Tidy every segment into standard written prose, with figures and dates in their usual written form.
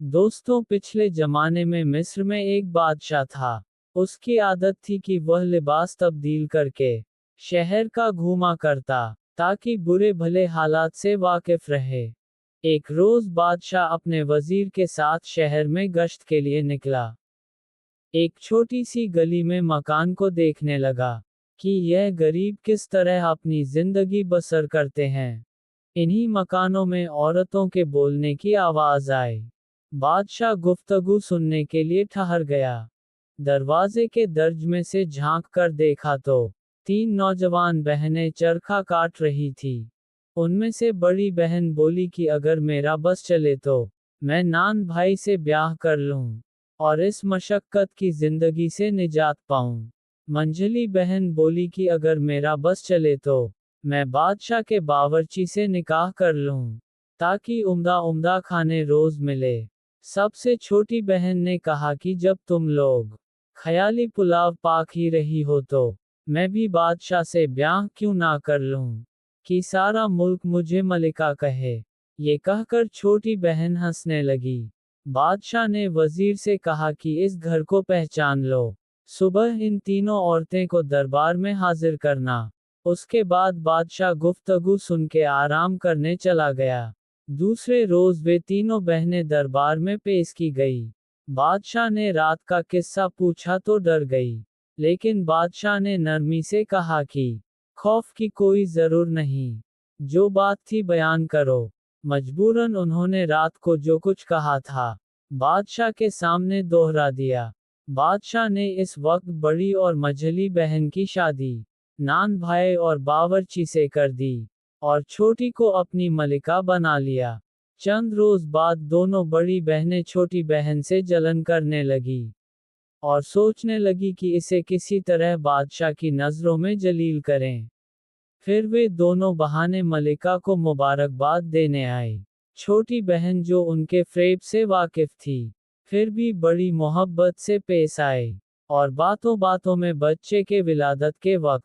दोस्तों, पिछले जमाने में मिस्र में एक बादशाह था। उसकी आदत थी कि वह लिबास तब्दील करके शहर का घूमा करता, ताकि बुरे भले हालात से वाकिफ रहे। एक रोज बादशाह अपने वजीर के साथ शहर में गश्त के लिए निकला। एक छोटी सी गली में मकान को देखने लगा कि यह गरीब किस तरह अपनी जिंदगी बसर करते हैं। इन्हीं मकानों में औरतों के बोलने की आवाज आई। बादशाह गुफ्तगू सुनने के लिए ठहर गया। दरवाजे के दर्ज में से झांक कर देखा तो 3 नौजवान बहनें चरखा काट रही थी। उनमें से बड़ी बहन बोली कि अगर मेरा बस चले तो मैं नान भाई से ब्याह कर लूं और इस मशक्कत की जिंदगी से निजात पाऊं। मंझली बहन बोली कि अगर मेरा बस चले तो मैं बादशाह के बावर्ची से निकाह कर लूं, ताकि उम्दा उम्दा खाने रोज मिले। सबसे छोटी बहन ने कहा कि जब तुम लोग ख्याली पुलाव पाक ही रही हो तो मैं भी बादशाह से ब्याह क्यों ना कर लूं, कि सारा मुल्क मुझे मलिका कहे। ये कहकर छोटी बहन हंसने लगी। बादशाह ने वजीर से कहा कि इस घर को पहचान लो। सुबह इन तीनों औरतें को दरबार में हाजिर करना। उसके बाद बादशाह गुफ्तगू सुन के आराम करने चला गया। दूसरे रोज वे तीनों बहनें दरबार में पेश की गई। बादशाह ने रात का किस्सा पूछा तो डर गई, लेकिन बादशाह ने नरमी से कहा कि खौफ की कोई जरूर नहीं, जो बात थी बयान करो। मजबूरन उन्होंने रात को जो कुछ कहा था बादशाह के सामने दोहरा दिया। बादशाह ने इस वक्त बड़ी और मझली बहन की शादी नान भाई और बावर्ची से कर दी और छोटी को अपनी मलिका बना लिया। चंद रोज बाद दोनों बड़ी बहनें छोटी बहन से जलन करने लगी और सोचने लगी कि इसे किसी तरह बादशाह की नजरों में जलील करें। फिर वे दोनों बहाने मलिका को मुबारकबाद देने आई। छोटी बहन जो उनके फ़रेब से वाकिफ थी, फिर भी बड़ी मोहब्बत से पेश आई और बातों बातों में बच्चे के विलादत के वक्त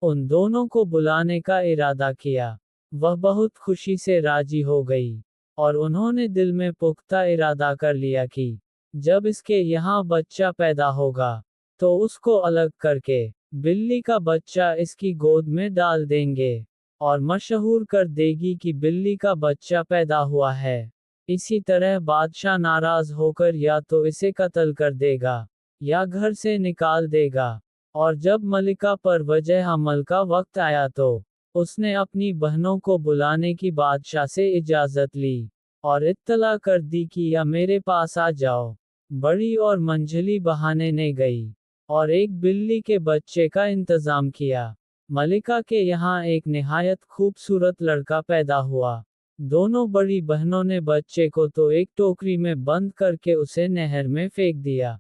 उन दोनों को बुलाने का इरादा किया। वह बहुत खुशी से राजी हो गई और उन्होंने दिल में पुख्ता इरादा कर लिया कि जब इसके यहाँ बच्चा पैदा होगा तो उसको अलग करके बिल्ली का बच्चा इसकी गोद में डाल देंगे और मशहूर कर देगी कि बिल्ली का बच्चा पैदा हुआ है। इसी तरह बादशाह नाराज होकर या तो इसे कत्ल कर देगा या घर से निकाल देगा। और जब मलिका पर वजह अमल का वक्त आया तो उसने अपनी बहनों को बुलाने की बादशाह से इजाजत ली और इत्तला कर दी कि या मेरे पास आ जाओ। बड़ी और मंझली बहाने ने गई और एक बिल्ली के बच्चे का इंतजाम किया। मलिका के यहाँ एक निहायत खूबसूरत लड़का पैदा हुआ। दोनों बड़ी बहनों ने बच्चे को तो एक टोकरी में बंद करके उसे नहर में फेंक दिया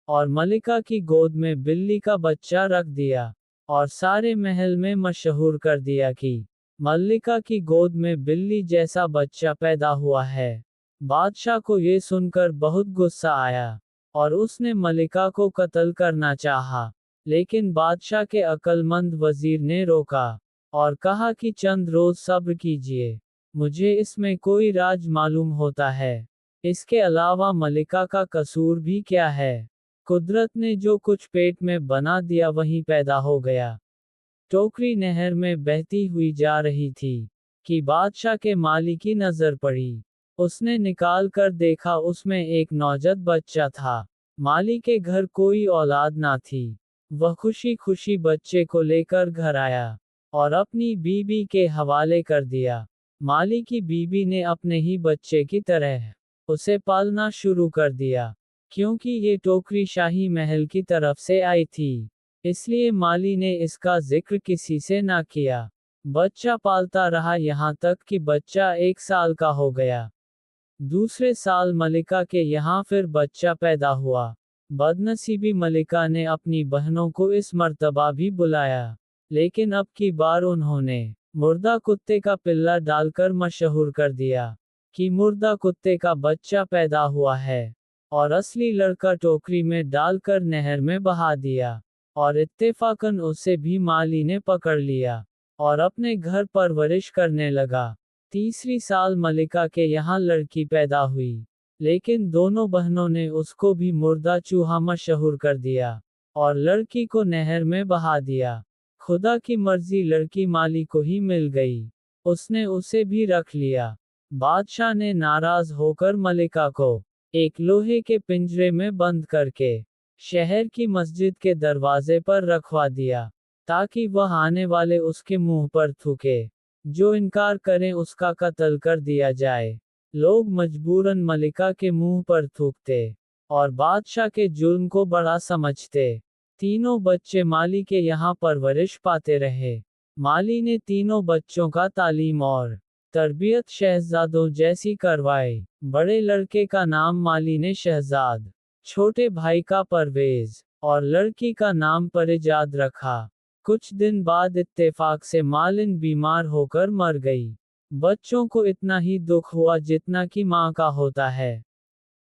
और मलिका की गोद में बिल्ली का बच्चा रख दिया और सारे महल में मशहूर कर दिया कि मलिका की गोद में बिल्ली जैसा बच्चा पैदा हुआ है। बादशाह को ये सुनकर बहुत गुस्सा आया और उसने मलिका को कत्ल करना चाहा, लेकिन बादशाह के अक्लमंद वजीर ने रोका और कहा कि चंद रोज सब्र कीजिए, मुझे इसमें कोई राज मालूम होता है। इसके अलावा मलिका का कसूर भी क्या है? कुदरत ने जो कुछ पेट में बना दिया वही पैदा हो गया। टोकरी नहर में बहती हुई जा रही थी कि बादशाह के माली की नजर पड़ी। उसने निकाल कर देखा, उसमें एक नौजद बच्चा था। माली के घर कोई औलाद ना थी। वह खुशी खुशी बच्चे को लेकर घर आया और अपनी बीबी के हवाले कर दिया। माली की बीबी ने अपने ही बच्चे की तरह उसे पालना शुरू कर दिया। क्योंकि ये टोकरी शाही महल की तरफ से आई थी, इसलिए माली ने इसका जिक्र किसी से ना किया। बच्चा पालता रहा यहाँ तक कि बच्चा 1 साल का हो गया। दूसरे साल मलिका के यहाँ फिर बच्चा पैदा हुआ। बदनसीबी मलिका ने अपनी बहनों को इस मर्तबा भी बुलाया, लेकिन अब की बार उन्होंने मुर्दा कुत्ते का पिल्ला डालकर मशहूर कर दिया कि मुर्दा कुत्ते का बच्चा पैदा हुआ है और असली लड़का टोकरी में डालकर नहर में बहा दिया और इत्तेफाकन उसे भी माली ने पकड़ लिया और अपने घर परवरिश करने लगा। तीसरी साल मलिका के यहाँ लड़की पैदा हुई, लेकिन दोनों बहनों ने उसको भी मुर्दा चूहा मशहूर कर दिया और लड़की को नहर में बहा दिया। खुदा की मर्जी, लड़की माली को ही मिल गई। उसने उसे भी रख लिया। बादशाह ने नाराज होकर मलिका को एक लोहे के पिंजरे में बंद करके शहर की मस्जिद के दरवाजे पर रखवा दिया, ताकि वह आने वाले उसके मुंह पर थूके। जो इनकार करें उसका कत्ल कर दिया जाए। लोग मजबूरन मलिका के मुंह पर थूकते और बादशाह के जुल्म को बड़ा समझते। तीनों बच्चे माली के यहाँ परवरिश पाते रहे। माली ने तीनों बच्चों का तालीम और तरबियत शहजादों जैसी करवाई। बड़े लड़के का नाम माली ने शहजाद, छोटे भाई का परवेज और लड़की का नाम परिजाद रखा। कुछ दिन बाद इत्तेफाक से मालिन बीमार होकर मर गई। बच्चों को इतना ही दुख हुआ जितना कि माँ का होता है,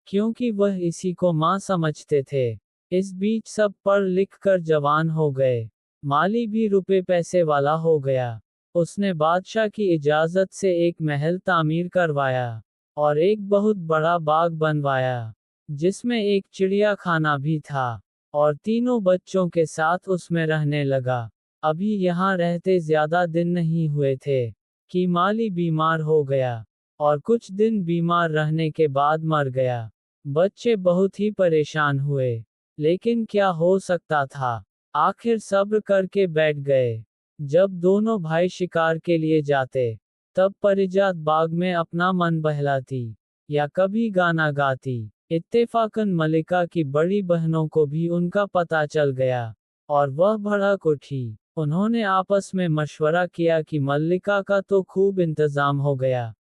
क्योंकि वह इसी को माँ समझते थे। इस बीच सब पढ़ लिख कर जवान हो गए। माली भी रुपए पैसे वाला हो गया। उसने बादशाह की इजाजत से एक महल तामीर करवाया और एक बहुत बड़ा बाग बनवाया, जिसमें एक चिड़िया खाना भी था, और तीनों बच्चों के साथ उसमें रहने लगा। अभी यहाँ रहते ज्यादा दिन नहीं हुए थे कि माली बीमार हो गया, और कुछ दिन बीमार रहने के बाद मर गया। बच्चे बहुत ही परेशान हुए, लेकिन क्या हो सकता था, आखिर सब्र करके बैठ गए। जब दोनों भाई शिकार के लिए जाते, तब परिजात बाग में अपना मन बहलाती या कभी गाना गाती। इत्तेफाकन मलिका की बड़ी बहनों को भी उनका पता चल गया और वह भड़क उठी। उन्होंने आपस में मशवरा किया कि मल्लिका का तो खूब इंतजाम हो गया,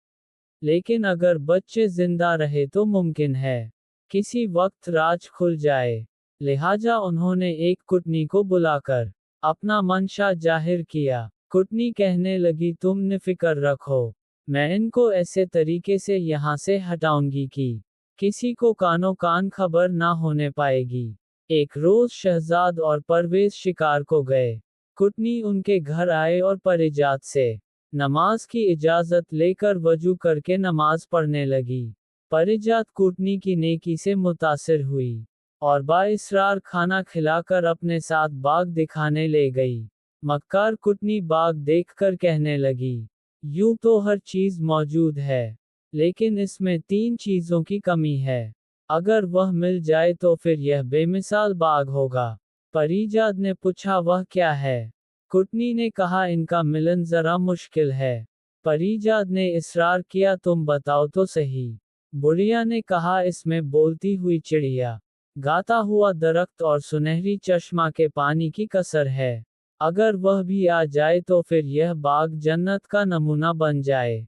लेकिन अगर बच्चे जिंदा रहे तो मुमकिन है किसी वक्त राज खुल जाए। लिहाजा उन्होंने एक कुटनी को बुलाकर अपना मंशा जाहिर किया। कुटनी कहने लगी, तुम निफिक्र रखो, मैं इनको ऐसे तरीके से यहाँ से हटाऊंगी कि किसी को कानो कान खबर ना होने पाएगी। एक रोज शहजाद और परवेज शिकार को गए। कुटनी उनके घर आए और परिजात से नमाज की इजाजत लेकर वजू करके नमाज पढ़ने लगी। परिजात कुटनी की नेकी से मुतासिर हुई और बाइसरार खाना खिलाकर अपने साथ बाग दिखाने ले गई। मक्कार कुटनी बाग देखकर कहने लगी, यूं तो हर चीज मौजूद है, लेकिन इसमें 3 चीजों की कमी है। अगर वह मिल जाए तो फिर यह बेमिसाल बाग होगा। परिजात ने पूछा, वह क्या है? कुटनी ने कहा, इनका मिलन जरा मुश्किल है। परिजात ने इसरार किया, तुम बताओ तो सही। बुढ़िया ने कहा, इसमें बोलती हुई चिड़िया, गाता हुआ दरख्त और सुनहरी चश्मा के पानी की कसर है। अगर वह भी आ जाए तो फिर यह बाग जन्नत का नमूना बन जाए।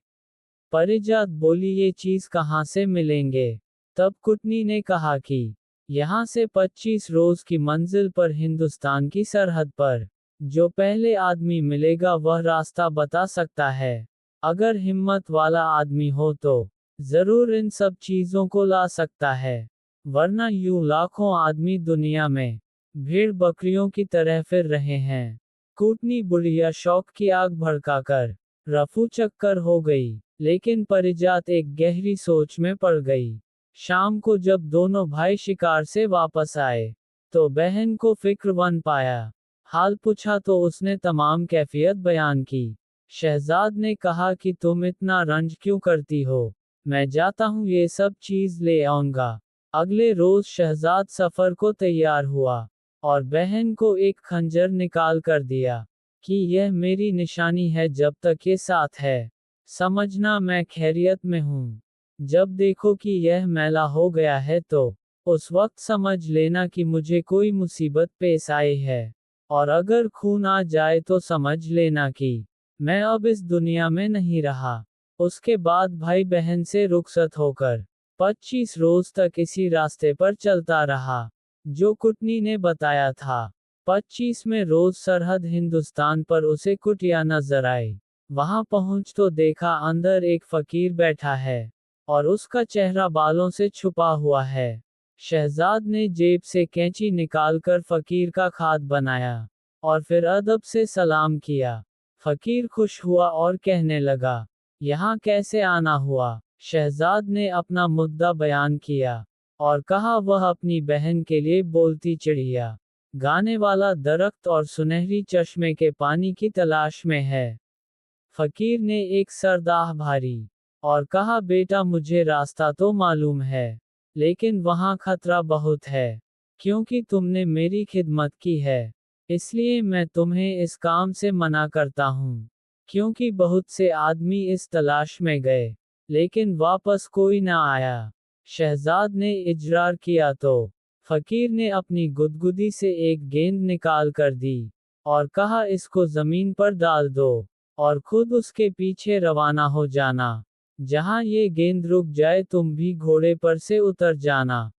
परिजात बोली, ये चीज कहाँ से मिलेंगे? तब कुटनी ने कहा कि यहाँ से 25 रोज की मंजिल पर हिंदुस्तान की सरहद पर जो पहले आदमी मिलेगा वह रास्ता बता सकता है। अगर हिम्मत वाला आदमी हो तो जरूर इन सब चीजों को ला सकता है, वरना यूं लाखों आदमी दुनिया में भेड़ बकरियों की तरह फिर रहे हैं। कुटनी बुढ़िया शौक की आग भड़काकर रफू चक्कर हो गई, लेकिन परिजात एक गहरी सोच में पड़ गई। शाम को जब दोनों भाई शिकार से वापस आए, तो बहन को फिक्रमंद पाया। हाल पूछा तो उसने तमाम कैफियत बयान की। शहजाद ने कहा कि तुम इतना रंज क्यों करती हो, मैं जाता हूँ ये सब चीज ले आऊंगा। अगले रोज शहजाद सफर को तैयार हुआ और बहन को एक खंजर निकाल कर दिया कि यह मेरी निशानी है, जब तक ये साथ है समझना मैं खैरियत में हूँ। जब देखो कि यह मैला हो गया है तो उस वक्त समझ लेना कि मुझे कोई मुसीबत पेश आई है, और अगर खून आ जाए तो समझ लेना कि मैं अब इस दुनिया में नहीं रहा। उसके बाद भाई बहन से रुखसत होकर 25 रोज तक इसी रास्ते पर चलता रहा जो कुटनी ने बताया था। 25वें रोज सरहद हिंदुस्तान पर उसे कुटिया नजर आई। वहां पहुंच तो देखा अंदर एक फकीर बैठा है और उसका चेहरा बालों से छुपा हुआ है। शहजाद ने जेब से कैंची निकालकर फकीर का खाद बनाया और फिर अदब से सलाम किया। फकीर खुश हुआ और कहने लगा, यहाँ कैसे आना हुआ? शहजाद ने अपना मुद्दा बयान किया और कहा वह अपनी बहन के लिए बोलती चिड़िया, गाने वाला दरख्त और सुनहरी चश्मे के पानी की तलाश में है। फकीर ने एक सरदाह भारी और कहा, बेटा मुझे रास्ता तो मालूम है, लेकिन वहाँ खतरा बहुत है, क्योंकि तुमने मेरी खिदमत की है, इसलिए मैं तुम्हें इस काम से मना करता हूँ। क्योंकि बहुत से आदमी इस तलाश में गए, लेकिन वापस कोई न आया। शहजाद ने इजरार किया तो फकीर ने अपनी गुदगुदी से एक गेंद निकाल कर दी और कहा, इसको जमीन पर डाल दो और खुद उसके पीछे रवाना हो जाना। जहां ये गेंद रुक जाए तुम भी घोड़े पर से उतर जाना।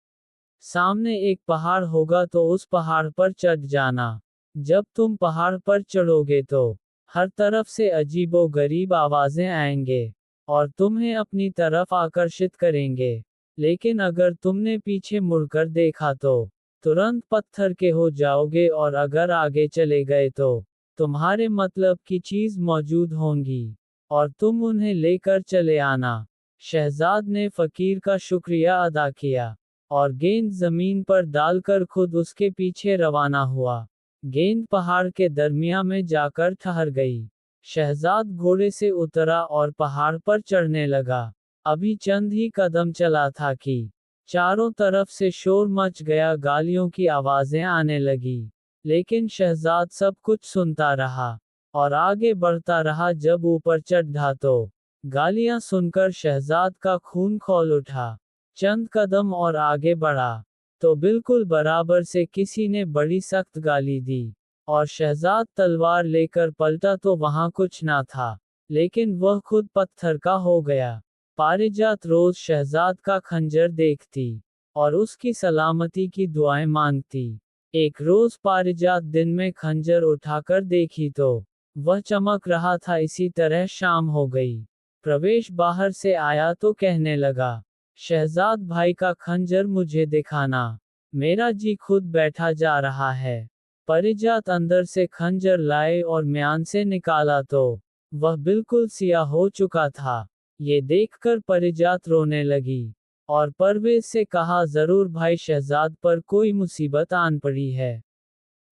सामने एक पहाड़ होगा तो उस पहाड़ पर चढ़ जाना। जब तुम पहाड़ पर चढ़ोगे तो हर तरफ से अजीबो गरीब आवाजें आएंगे और तुम्हें अपनी तरफ आकर्षित करेंगे। लेकिन अगर तुमने पीछे मुड़कर देखा तो तुरंत पत्थर के हो जाओगे, और अगर आगे चले गए तो तुम्हारे मतलब की चीज मौजूद होंगी और तुम उन्हें लेकर चले आना। शहजाद ने फकीर का शुक्रिया अदा किया और गेंद जमीन पर डालकर खुद उसके पीछे रवाना हुआ। गेंद पहाड़ के दरमियान में जाकर ठहर गई। शहजाद घोड़े से उतरा और पहाड़ पर चढ़ने लगा। अभी चंद ही कदम चला था कि चारों तरफ से शोर मच गया, गालियों की आवाजें आने लगी। लेकिन शहजाद सब कुछ सुनता रहा और आगे बढ़ता रहा। जब ऊपर चढ़ा तो गालियां सुनकर शहजाद का खून खौल उठा। चंद कदम और आगे बढ़ा तो बिल्कुल बराबर से किसी ने बड़ी सख्त गाली दी और शहजाद तलवार लेकर पलटा तो वहां कुछ ना था, लेकिन वह खुद पत्थर का हो गया। पारिजात रोज शहजाद का खंजर देखती और उसकी सलामती की दुआएं मांगती। एक रोज पारिजात दिन में खंजर उठाकर देखी तो वह चमक रहा था। इसी तरह शाम हो गई। प्रवेश बाहर से आया तो कहने लगा, शहजाद भाई का खंजर मुझे दिखाना, मेरा जी खुद बैठा जा रहा है। पारिजात अंदर से खंजर लाए और म्यान से निकाला तो वह बिल्कुल सियाह हो चुका था। ये देखकर पारिजात रोने लगी और परवेज से कहा, जरूर भाई शहजाद पर कोई मुसीबत आन पड़ी है,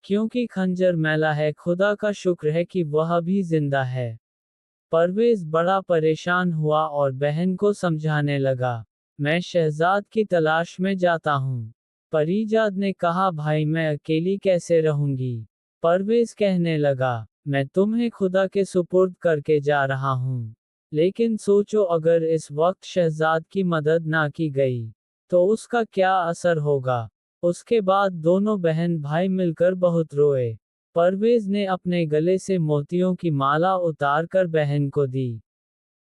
क्योंकि खंजर मैला है। खुदा का शुक्र है कि वह अभी जिंदा है। परवेज बड़ा परेशान हुआ और बहन को समझाने लगा, मैं शहजाद की तलाश में जाता हूँ। पारिजात ने कहा, भाई मैं अकेली कैसे रहूंगी। परवेज कहने लगा, मैं तुम्हें खुदा के सुपुर्द करके जा रहा हूँ, लेकिन सोचो अगर इस वक्त शहजाद की मदद ना की गई तो उसका क्या असर होगा। उसके बाद दोनों बहन भाई मिलकर बहुत रोए। परवेज ने अपने गले से मोतियों की माला उतार कर बहन को दी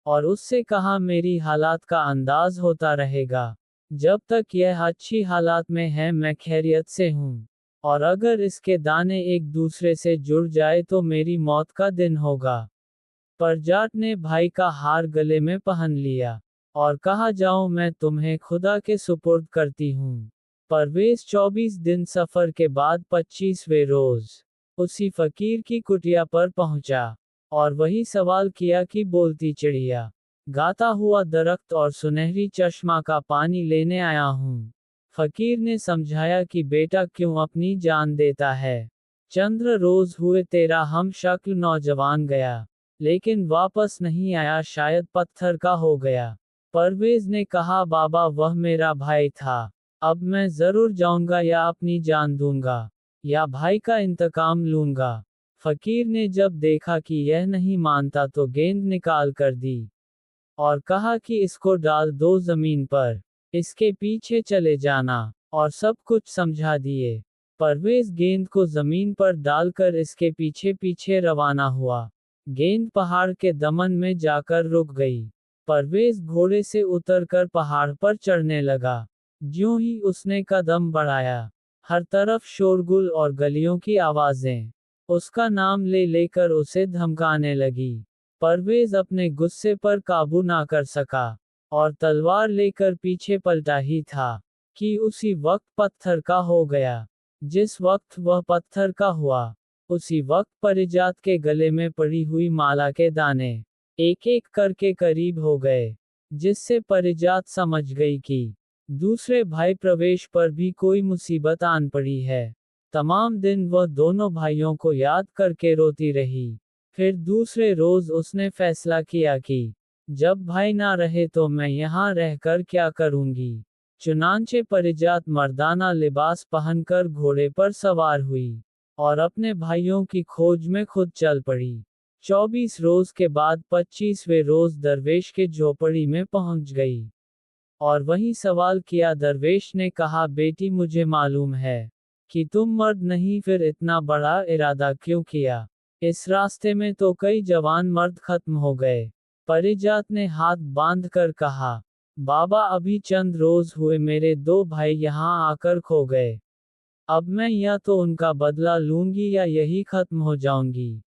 और उससे कहा, मेरी हालात का अंदाज होता रहेगा। जब तक यह अच्छी हालात में है मैं खैरियत से हूँ, और अगर इसके दाने एक दूसरे से जुड़ जाए तो मेरी मौत का दिन होगा। परजाट ने भाई का हार गले में पहन लिया और कहा, जाओ मैं तुम्हें खुदा के सुपुर्द करती हूँ। परवेज 24 दिन सफर के बाद 25वें रोज उसी फकीर की कुटिया पर पहुंचा और वही सवाल किया कि बोलती चिड़िया, गाता हुआ दरख्त और सुनहरी चश्मा का पानी लेने आया हूँ। फकीर ने समझाया कि बेटा क्यों अपनी जान देता है। चंद्र रोज हुए तेरा हम शक्ल नौजवान गया, लेकिन वापस नहीं आया, शायद पत्थर का हो गया। परवेज ने कहा, बाबा वह मेरा भाई था, अब मैं जरूर जाऊंगा या अपनी जान दूंगा या भाई का इंतकाम लूंगा। फकीर ने जब देखा कि यह नहीं मानता तो गेंद निकाल कर दी और कहा कि इसको डाल दो जमीन पर, इसके पीछे चले जाना, और सब कुछ समझा दिए। परवेज गेंद को जमीन पर डालकर इसके पीछे पीछे रवाना हुआ। गेंद पहाड़ के दमन में जाकर रुक गई। परवेज घोड़े से उतरकर पहाड़ पर चढ़ने लगा। ज्यों ही उसने कदम बढ़ाया, हर तरफ शोरगुल और गलियों की आवाजें उसका नाम ले लेकर उसे धमकाने लगी। परवेज अपने गुस्से पर काबू ना कर सका और तलवार लेकर पीछे पलटा ही था कि उसी वक्त पत्थर का हो गया। जिस वक्त वह पत्थर का हुआ, उसी वक्त पारिजात के गले में पड़ी हुई माला के दाने एक एक करके करीब हो गए। जिससे परिजात समझ गई कि दूसरे भाई प्रवेश पर भी कोई मुसीबत आन पड़ी है। तमाम दिन वह दोनों भाइयों को याद करके रोती रही। फिर दूसरे रोज उसने फैसला किया कि जब भाई ना रहे तो मैं यहाँ रहकर क्या करूंगी। चुनांचे परिजात मर्दाना लिबास पहनकर घोड़े पर सवार हुई और अपने भाइयों की खोज में खुद चल पड़ी। 24 रोज के बाद 25वें रोज दरवेश के झोपड़ी में पहुंच गई और वहीं सवाल किया। दरवेश ने कहा, बेटी मुझे मालूम है कि तुम मर्द नहीं, फिर इतना बड़ा इरादा क्यों किया। इस रास्ते में तो कई जवान मर्द खत्म हो गए। परिजात ने हाथ बांध कर कहा, बाबा अभी चंद रोज हुए मेरे 2 भाई यहाँ आकर खो गए। अब मैं या तो उनका बदला लूंगी या यही खत्म हो जाऊंगी।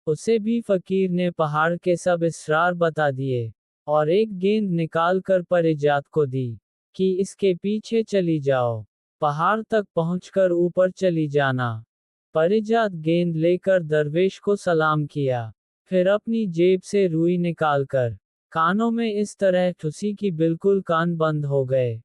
उसे भी फकीर ने पहाड़ के सब इसरार बता दिए और एक गेंद निकाल कर परिजात को दी कि इसके पीछे चली जाओ, पहाड़ तक पहुंचकर ऊपर चली जाना। परिजात गेंद लेकर दरवेश को सलाम किया, फिर अपनी जेब से रुई निकालकर कानों में इस तरह ठुसी कि बिल्कुल कान बंद हो गए।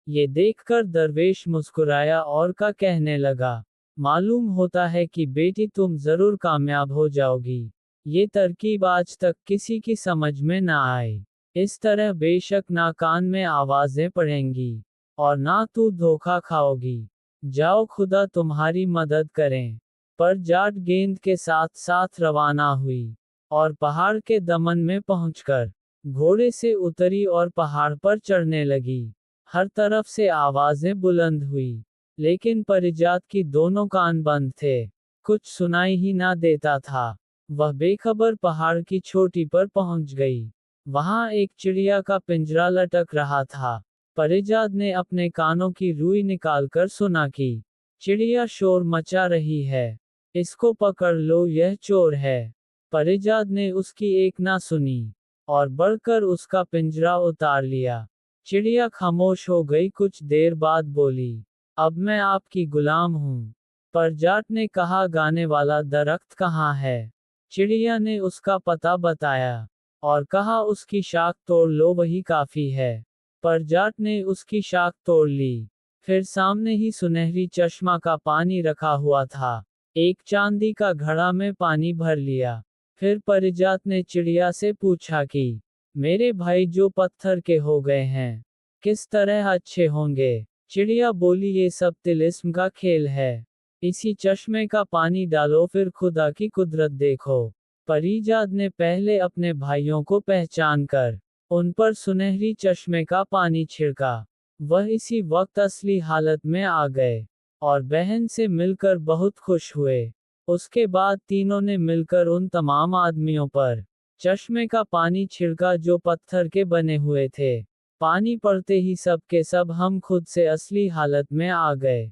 ये देखकर दरवेश मुस्कुराया और कहने लगा, मालूम होता है कि बेटी तुम जरूर कामयाब हो जाओगी। ये तरकीब आज तक किसी की समझ में ना आई। इस तरह बेशक ना कान में आवाजें पड़ेंगी और ना तू धोखा खाओगी। जाओ खुदा तुम्हारी मदद करें। पर जाट गेंद के साथ साथ रवाना हुई और पहाड़ के दमन में पहुंचकर घोड़े से उतरी और पहाड़ पर चढ़ने लगी। हर तरफ से आवाजें बुलंद हुई, लेकिन परिजात की दोनों कान बंद थे। कुछ सुनाई ही ना देता था। वह बेखबर पहाड़ की चोटी पर पहुंच गई। वहां एक चिड़िया का पिंजरा लटक रहा था। परिजात ने अपने कानों की रुई निकालकर सुना कि चिड़िया शोर मचा रही है, इसको पकड़ लो, यह चोर है। परिजात ने उसकी एक ना सुनी और बढ़कर उसका पिंजरा उतार लिया। चिड़िया खामोश हो गई, कुछ देर बाद बोली, अब मैं आपकी गुलाम हूँ। पर जाट ने कहा, गाने वाला दरख्त कहाँ है। चिड़िया ने उसका पता बताया और कहा, उसकी शाख तोड़ लो, वही काफी है। पर जाट ने उसकी शाख तोड़ ली। फिर सामने ही सुनहरी चश्मा का पानी रखा हुआ था। एक चांदी का घड़ा में पानी भर लिया। फिर परिजात ने चिड़िया से पूछा कि मेरे भाई जो पत्थर के हो गए हैं, किस तरह अच्छे होंगे। चिड़िया बोली, ये सब तिलिस्म का खेल है। इसी चश्मे का पानी डालो, फिर खुदा की कुदरत देखो। परिजात ने पहले अपने भाइयों को पहचान कर उन पर सुनहरी चश्मे का पानी छिड़का। वह इसी वक्त असली हालत में आ गए और बहन से मिलकर बहुत खुश हुए। उसके बाद तीनों ने मिलकर उन तमाम आदमियों पर चश्मे का पानी छिड़का जो पत्थर के बने हुए थे। पानी पड़ते ही सब के सब हम खुद से असली हालत में आ गए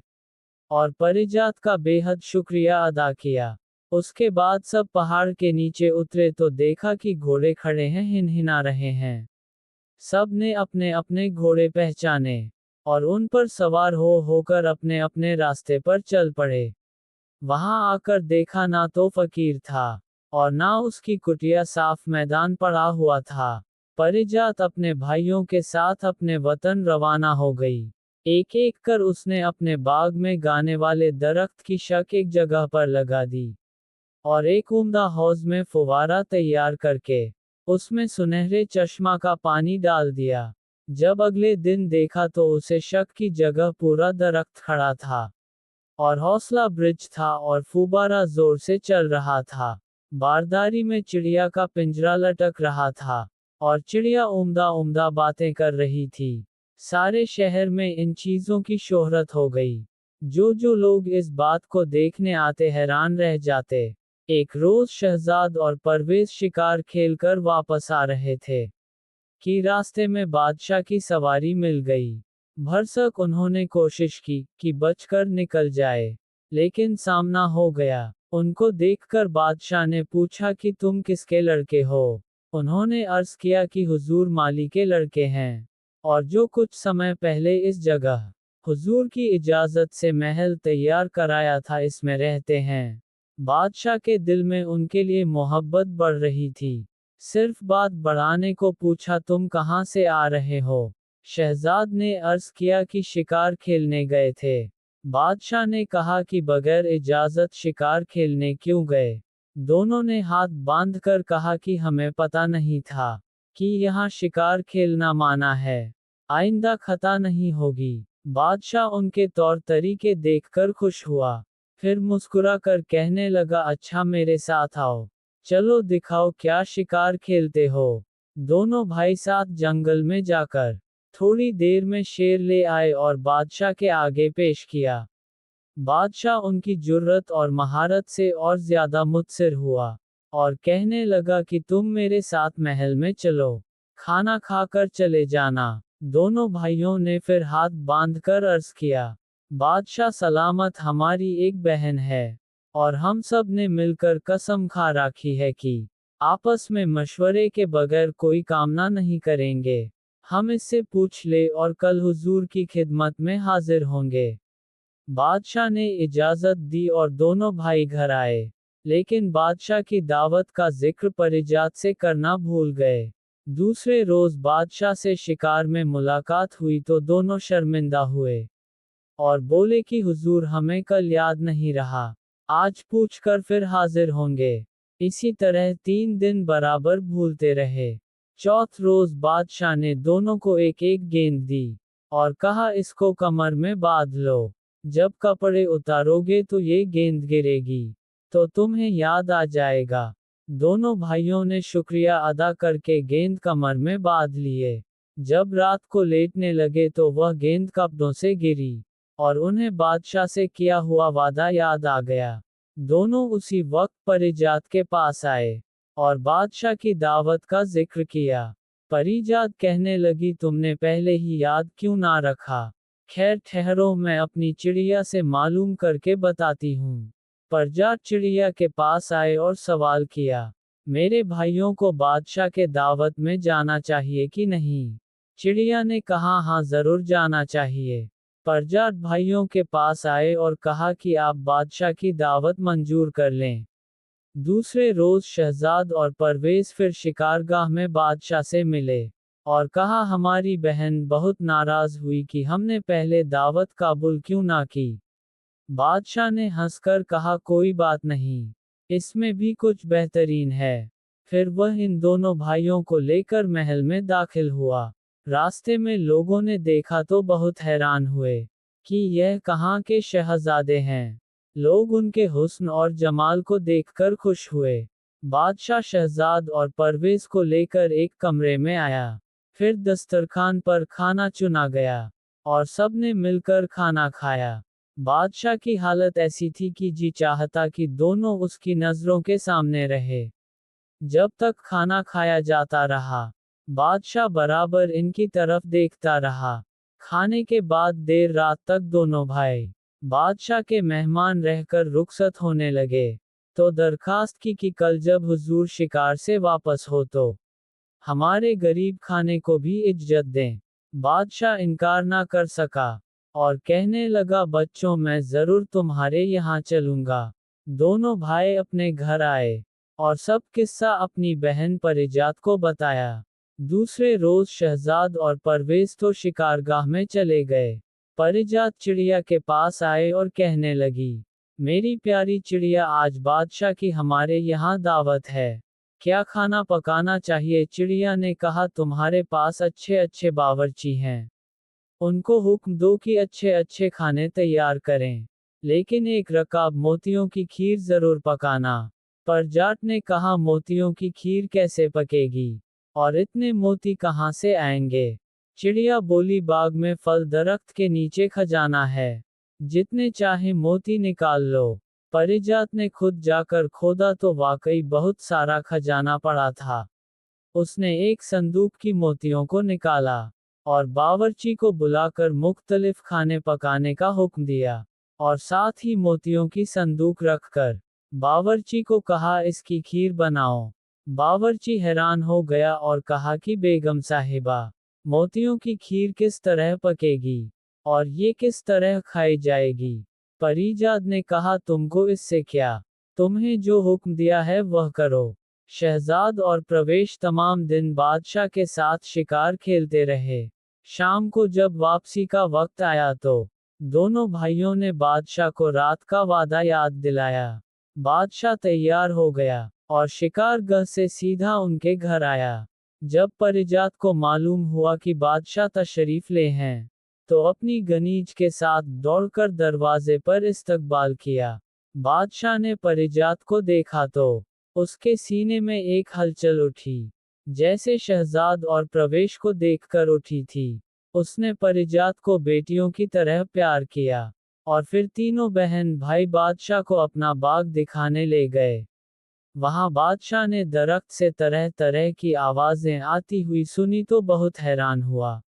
और परिजात का बेहद शुक्रिया अदा किया। उसके बाद सब पहाड़ के नीचे उतरे तो देखा कि घोड़े खड़े हैं, हिनहिना रहे हैं। सब ने अपने अपने घोड़े पहचाने और उन पर सवार होकर अपने अपने रास्ते पर चल पड़े। वहां आकर देखा ना तो फकीर था और ना उसकी कुटिया, साफ मैदान पड़ा हुआ था। परिजात अपने भाइयों के साथ अपने वतन रवाना हो गई। एक एक कर उसने अपने बाग में गाने वाले दरख्त की शक एक जगह पर लगा दी और एक उम्दा हौज में फुवारा तैयार करके उसमें सुनहरे चश्मा का पानी डाल दिया। जब अगले दिन देखा तो उसे शक की जगह पूरा दरख्त खड़ा था और हौसला ब्रिज था और फुवारा जोर से चल रहा था। बारदारी में चिड़िया का पिंजरा लटक रहा था और चिड़िया उम्दा उम्दा बातें कर रही थी। सारे शहर में इन चीजों की शोहरत हो गई। जो लोग इस बात को देखने आते हैरान रह जाते। एक रोज शहजाद और परवेज शिकार खेलकर वापस आ रहे थे कि रास्ते में बादशाह की सवारी मिल गई। भरसक उन्होंने कोशिश की कि बचकर निकल जाए, लेकिन सामना हो गया। उनको देखकर बादशाह ने पूछा कि तुम किसके लड़के हो। उन्होंने अर्ज किया कि हुजूर माली के लड़के हैं और जो कुछ समय पहले इस जगह हुजूर की इजाजत से महल तैयार कराया था, इसमें रहते हैं। बादशाह के दिल में उनके लिए मोहब्बत बढ़ रही थी। सिर्फ बात बढ़ाने को पूछा, तुम कहाँ से आ रहे हो? शहजाद ने अर्ज किया कि शिकार खेलने गए थे। बादशाह ने कहा कि बगैर इजाजत शिकार खेलने क्यों गए? दोनों ने हाथ बांधकर कहा कि हमें पता नहीं था कि यहाँ शिकार खेलना माना है। आइंदा खता नहीं होगी। बादशाह उनके तौर तरीके देखकर खुश हुआ। फिर मुस्कुरा कर कहने लगा, अच्छा मेरे साथ आओ। चलो दिखाओ क्या शिकार खेलते हो। दोनों भाई साथ जंगल में जाकर थोड़ी देर में शेर ले आए और बादशाह के आगे पेश किया। बादशाह उनकी जुर्रत और महारत से और ज्यादा मुत्सिर हुआ और कहने लगा कि तुम मेरे साथ महल में चलो, खाना खाकर चले जाना। दोनों भाइयों ने फिर हाथ बांधकर अर्ज किया, बादशाह सलामत, हमारी एक बहन है और हम सब ने मिलकर कसम खा रखी है कि आपस में मशवरे के बगैर कोई कामना नहीं करेंगे। हम इससे पूछ ले और कल हुजूर की खिदमत में हाजिर होंगे। बादशाह ने इजाजत दी और दोनों भाई घर आए, लेकिन बादशाह की दावत का जिक्र परिजात से करना भूल गए। दूसरे रोज बादशाह से शिकार में मुलाकात हुई तो दोनों शर्मिंदा हुए और बोले कि हुजूर हमें कल याद नहीं रहा, आज पूछकर फिर हाजिर होंगे। इसी तरह 3 दिन बराबर भूलते रहे। चौथ रोज बादशाह ने दोनों को एक एक गेंद दी और कहा, इसको कमर में बांध लो। जब कपड़े उतारोगे तो ये गेंद गिरेगी तो तुम्हें याद आ जाएगा। दोनों भाइयों ने शुक्रिया अदा करके गेंद कमर में बांध लिए। जब रात को लेटने लगे तो वह गेंद कपड़ों से गिरी और उन्हें बादशाह से किया हुआ वादा याद आ गया। दोनों उसी वक्त परिजात के पास आए और बादशाह की दावत का जिक्र किया। परिजात कहने लगी, तुमने पहले ही याद क्यों ना रखा? खैर ठहरो, मैं अपनी चिड़िया से मालूम करके बताती हूँ। परिजात चिड़िया के पास आए और सवाल किया, मेरे भाइयों को बादशाह के दावत में जाना चाहिए कि नहीं? चिड़िया ने कहा, हाँ जरूर जाना चाहिए। परिजात भाइयों के पास आए और कहा कि आप बादशाह की दावत मंजूर कर लें। दूसरे रोज शहजाद और परवेज फिर शिकारगाह में बादशाह से मिले और कहा, हमारी बहन बहुत नाराज हुई कि हमने पहले दावत काबुल क्यों ना की। बादशाह ने हंसकर कहा, कोई बात नहीं, इसमें भी कुछ बेहतरीन है। फिर वह इन दोनों भाइयों को लेकर महल में दाखिल हुआ। रास्ते में लोगों ने देखा तो बहुत हैरान हुए कि यह कहाँ के शहजादे हैं। लोग उनके हुस्न और जमाल को देखकर खुश हुए। बादशाह शहजाद और परवेज को लेकर एक कमरे में आया। फिर दस्तरखान पर खाना चुना गया और सबने मिलकर खाना खाया। बादशाह की हालत ऐसी थी कि जी चाहता कि दोनों उसकी नजरों के सामने रहे। जब तक खाना खाया जाता रहा, बादशाह बराबर इनकी तरफ देखता रहा। खाने के बाद देर रात तक दोनों भाई बादशाह के मेहमान रहकर रुखसत होने लगे तो दरखास्त की कि कल जब हुजूर शिकार से वापस हो तो हमारे गरीब खाने को भी इज्जत दें। बादशाह इनकार ना कर सका और कहने लगा, बच्चों मैं जरूर तुम्हारे यहाँ चलूंगा। दोनों भाई अपने घर आए और सब किस्सा अपनी बहन परिजात को बताया। दूसरे रोज शहजाद और परवेज तो शिकारगाह में चले गए। परिजात चिड़िया के पास आए और कहने लगी, मेरी प्यारी चिड़िया, आज बादशाह की हमारे यहाँ दावत है, क्या खाना पकाना चाहिए? चिड़िया ने कहा, तुम्हारे पास अच्छे अच्छे बावर्ची हैं, उनको हुक्म दो कि अच्छे अच्छे खाने तैयार करें, लेकिन एक रकाब मोतियों की खीर जरूर पकाना। परिजात ने कहा, मोतियों की खीर कैसे पकेगी और इतने मोती कहाँ से आएंगे? चिड़िया बोली, बाग में फल दरख्त के नीचे खजाना है, जितने चाहे मोती निकाल लो। परिजात ने खुद जाकर खोदा तो वाकई बहुत सारा खजाना पड़ा था। उसने एक संदूक की मोतियों को निकाला और बावर्ची को बुलाकर मुख्तलिफ खाने पकाने का हुक्म दिया और साथ ही मोतियों की संदूक रखकर बावर्ची को कहा, इसकी खीर बनाओ। बावर्ची हैरान हो गया और कहा कि बेगम साहिबा, मोतियों की खीर किस तरह पकेगी और ये किस तरह खाई जाएगी? परिजात ने कहा, तुमको इससे क्या, तुम्हें जो हुक्म दिया है वह करो। शहजाद और प्रवेश तमाम दिन बादशाह के साथ शिकार खेलते रहे। शाम को जब वापसी का वक्त आया तो दोनों भाइयों ने बादशाह को रात का वादा याद दिलाया। बादशाह तैयार हो गया और शिकारगह से सीधा उनके घर आया। जब परिजात को मालूम हुआ कि बादशाह तशरीफ ले हैं, तो अपनी गनीज के साथ दौड़कर दरवाजे पर इस्तकबाल किया। बादशाह ने परिजात को देखा तो उसके सीने में एक हलचल उठी, जैसे शहजाद और प्रवेश को देखकर उठी थी। उसने परिजात को बेटियों की तरह प्यार किया और फिर तीनों बहन भाई बादशाह को अपना बाग दिखाने ले गए। वहां बादशाह ने दरख्त से तरह तरह की आवाजें आती हुई सुनी तो बहुत हैरान हुआ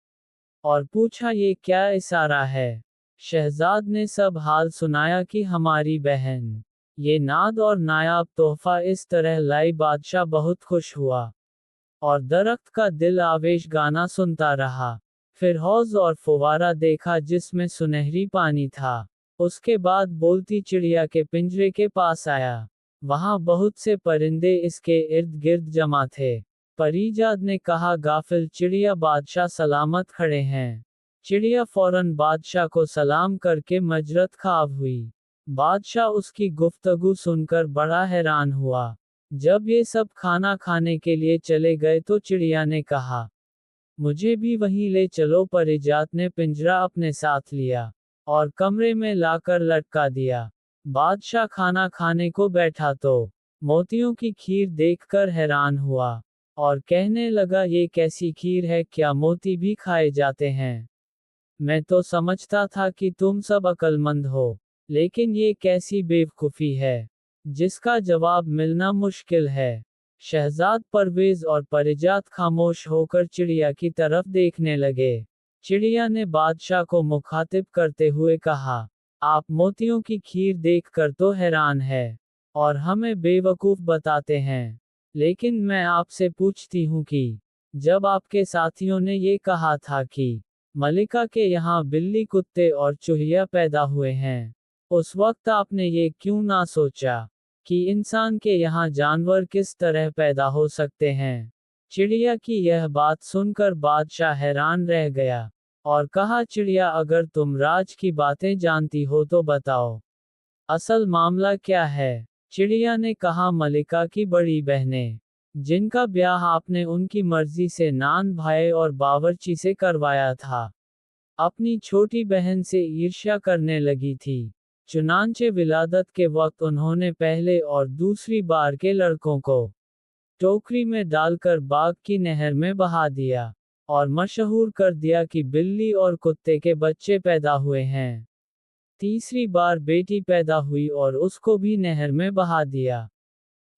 और पूछा, ये क्या इशारा है? शहजाद ने सब हाल सुनाया कि हमारी बहन ये नाद और नायाब तोहफा इस तरह लाई। बादशाह बहुत खुश हुआ और दरख्त का दिल आवेश गाना सुनता रहा। फिर हौज और फुवारा देखा जिसमें सुनहरी पानी था। उसके बाद बोलती चिड़िया के पिंजरे के पास आया। वहां बहुत से परिंदे इसके इर्द गिर्द जमा थे। परिजात ने कहा, गाफिल चिड़िया, बादशाह सलामत खड़े हैं। चिड़िया फौरन बादशाह को सलाम करके मजरत ख्वाब हुई। बादशाह उसकी गुफ्तगू सुनकर बड़ा हैरान हुआ। जब ये सब खाना खाने के लिए चले गए तो चिड़िया ने कहा, मुझे भी वहीं ले चलो। परिजात ने पिंजरा अपने साथ लिया और कमरे में लाकर लटका दिया। बादशाह खाना खाने को बैठा तो मोतियों की खीर देखकर हैरान हुआ और कहने लगा, ये कैसी खीर है? क्या मोती भी खाए जाते हैं? मैं तो समझता था कि तुम सब अक्लमंद हो, लेकिन ये कैसी बेवकूफ़ी है जिसका जवाब मिलना मुश्किल है। शहजाद, परवेज और परिजात खामोश होकर चिड़िया की तरफ देखने लगे। चिड़िया ने बादशाह को मुखातिब करते हुए कहा, आप मोतियों की खीर देखकर तो हैरान है और हमें बेवकूफ़ बताते हैं, लेकिन मैं आपसे पूछती हूँ कि जब आपके साथियों ने ये कहा था कि मलिका के यहाँ बिल्ली, कुत्ते और चूहिया पैदा हुए हैं, उस वक्त आपने ये क्यों ना सोचा कि इंसान के यहाँ जानवर किस तरह पैदा हो सकते हैं? चिड़िया की यह बात सुनकर बादशाह हैरान रह गया और कहा, चिड़िया, अगर तुम राज की बातें जानती हो तो बताओ, असल मामला क्या है? चिड़िया ने कहा, मलिका की बड़ी बहनें, जिनका ब्याह आपने उनकी मर्जी से नान भाई और बावर्ची से करवाया था, अपनी छोटी बहन से ईर्ष्या करने लगी थी। चुनांचे विलादत के वक्त उन्होंने पहले और दूसरी बार के लड़कों को टोकरी में डालकर बाग की नहर में बहा दिया और मशहूर कर दिया कि बिल्ली और कुत्ते के बच्चे पैदा हुए हैं। तीसरी बार बेटी पैदा हुई और उसको भी नहर में बहा दिया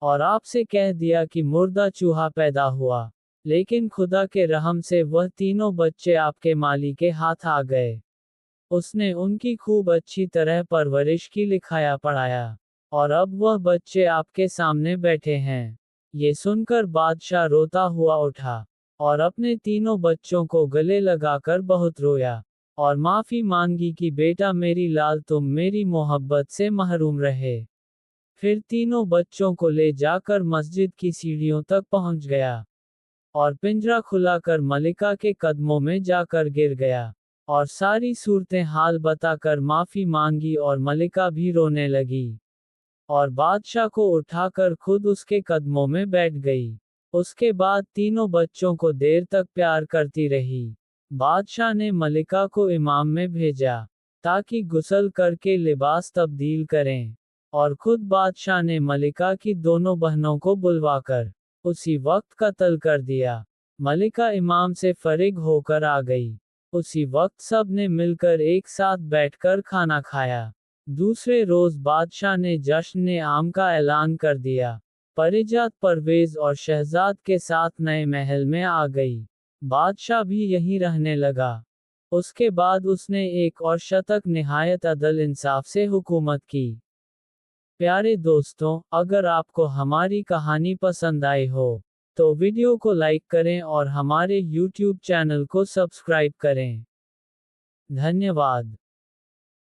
और आपसे कह दिया कि मुर्दा चूहा पैदा हुआ, लेकिन खुदा के रहम से वह तीनों बच्चे आपके माली के हाथ आ गए। उसने उनकी खूब अच्छी तरह परवरिश की, लिखाया पढ़ाया, और अब वह बच्चे आपके सामने बैठे हैं। ये सुनकर बादशाह रोता हुआ उठा और अपने तीनों बच्चों को गले लगाकर बहुत रोया और माफ़ी मांगी कि बेटा मेरी लाल, तुम मेरी मोहब्बत से महरूम रहे। फिर तीनों बच्चों को ले जाकर मस्जिद की सीढ़ियों तक पहुंच गया और पिंजरा खुलाकर मलिका के कदमों में जाकर गिर गया और सारी सूरतें हाल बताकर माफ़ी मांगी और मलिका भी रोने लगी और बादशाह को उठाकर खुद उसके कदमों में बैठ गई। उसके बाद तीनों बच्चों को देर तक प्यार करती रही। बादशाह ने मलिका को इमाम में भेजा ताकि गुस्ल करके लिबास तब्दील करें और खुद बादशाह ने मलिका की दोनों बहनों को बुलवाकर उसी वक्त कत्ल कर दिया। मलिका इमाम से फरिग होकर आ गई। उसी वक्त सब ने मिलकर एक साथ बैठकर खाना खाया। दूसरे रोज बादशाह ने जश्न आम का ऐलान कर दिया। परिजात, परवेज और शहजाद के साथ नए महल में आ गई। बादशाह भी यहीं रहने लगा। उसके बाद उसने एक और शतक निहायत अदल इंसाफ से हुकूमत की। प्यारे दोस्तों, अगर आपको हमारी कहानी पसंद आई हो तो वीडियो को लाइक करें और हमारे YouTube चैनल को सब्सक्राइब करें। धन्यवाद।